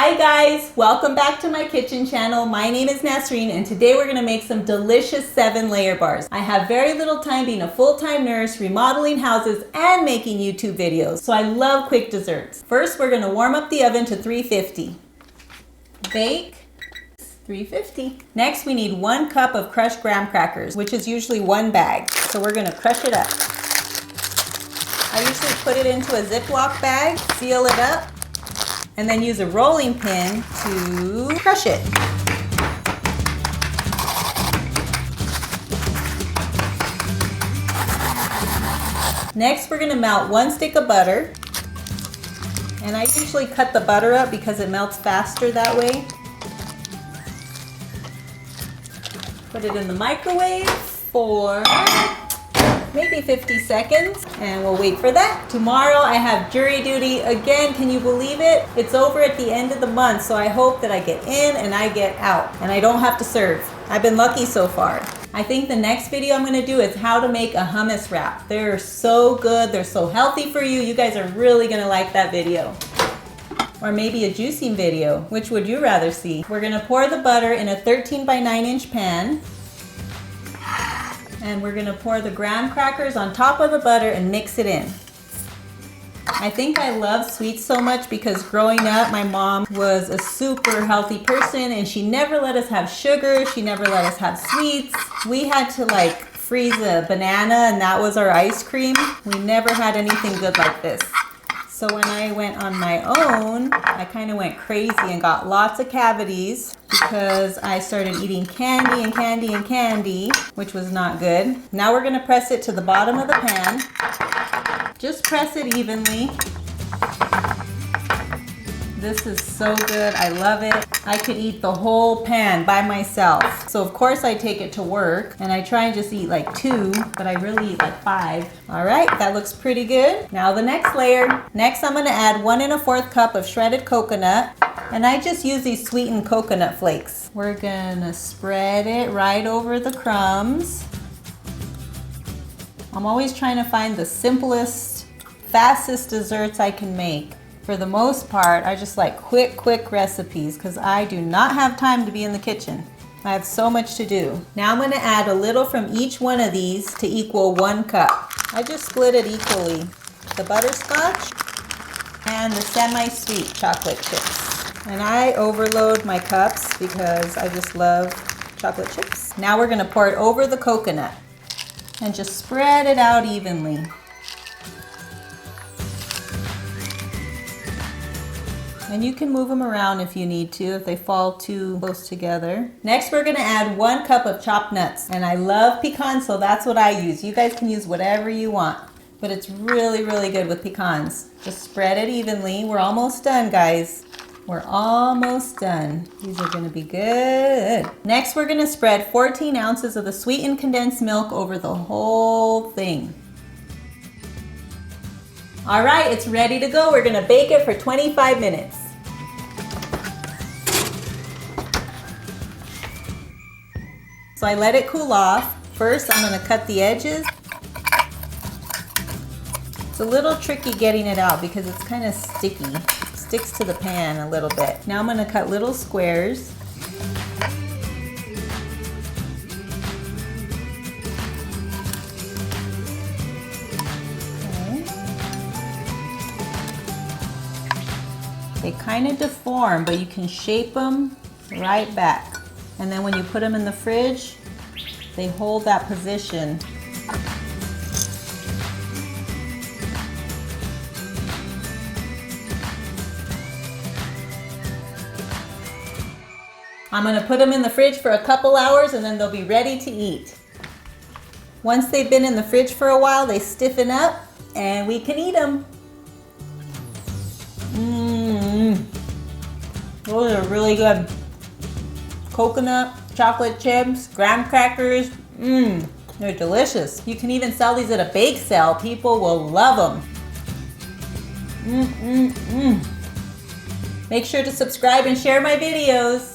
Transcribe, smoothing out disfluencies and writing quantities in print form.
Hi guys, welcome back to my kitchen channel. My name is Nasreen and today we're gonna make some delicious 7-layer bars. I have very little time being a full-time nurse, remodeling houses, and making YouTube videos, so I love quick desserts. First, we're gonna warm up the oven to 350. Bake 350. Next, we need 1 cup of crushed graham crackers, which is usually 1 bag. So we're gonna crush it up. I usually put it into a Ziploc bag, seal it up, and then use a rolling pin to crush it. Next, we're gonna melt 1 stick of butter. And I usually cut the butter up because it melts faster that way. Put it in the microwave for maybe 50 seconds, and we'll wait for that. Tomorrow I have jury duty again. Can you believe it? It's over at the end of the month, so I hope that I get in and I get out, and I don't have to serve. I've been lucky so far. I think the next video I'm gonna do is how to make a hummus wrap. They're so good, they're so healthy for you. You guys are really gonna like that video. Or maybe a juicing video. Which would you rather see? We're gonna pour the butter in a 13 by 9 inch pan. And we're gonna pour the graham crackers on top of the butter and mix it in. I think I love sweets so much because growing up, my mom was a super healthy person and she never let us have sugar, she never let us have sweets. We had to like freeze a banana and that was our ice cream. We never had anything good like this. So when I went on my own, I kind of went crazy and got lots of cavities because I started eating candy and candy and candy, which was not good. Now we're gonna press it to the bottom of the pan. Just press it evenly. This is so good, I love it. I could eat the whole pan by myself. So of course I take it to work and I try and just eat like 2, but I really eat like 5. All right, that looks pretty good. Now the next layer. Next I'm gonna add 1 1/4 cup of shredded coconut, and I just use these sweetened coconut flakes. We're gonna spread it right over the crumbs. I'm always trying to find the simplest, fastest desserts I can make. For the most part, I just like quick recipes because I do not have time to be in the kitchen. I have so much to do. Now I'm gonna add a little from each one of these to equal 1 cup. I just split it equally. The butterscotch and the semi-sweet chocolate chips. And I overload my cups because I just love chocolate chips. Now we're gonna pour it over the coconut and just spread it out evenly. And you can move them around if you need to, if they fall too close together. Next, we're gonna add 1 cup of chopped nuts. And I love pecans, so that's what I use. You guys can use whatever you want, but it's really good with pecans. Just spread it evenly. We're almost done, guys. We're almost done. These are gonna be good. Next, we're gonna spread 14 ounces of the sweetened condensed milk over the whole thing. All right, it's ready to go. We're gonna bake it for 25 minutes. So I let it cool off. First, I'm gonna cut the edges. It's a little tricky getting it out because it's kind of sticky. It sticks to the pan a little bit. Now I'm gonna cut little squares. They kind of deform, but you can shape them right back. And then when you put them in the fridge, they hold that position. I'm gonna put them in the fridge for a couple hours and then they'll be ready to eat. Once they've been in the fridge for a while, they stiffen up and we can eat them. Those are really good. Coconut, chocolate chips, graham crackers. They're delicious. You can even sell these at a bake sale. People will love them. Make sure to subscribe and share my videos.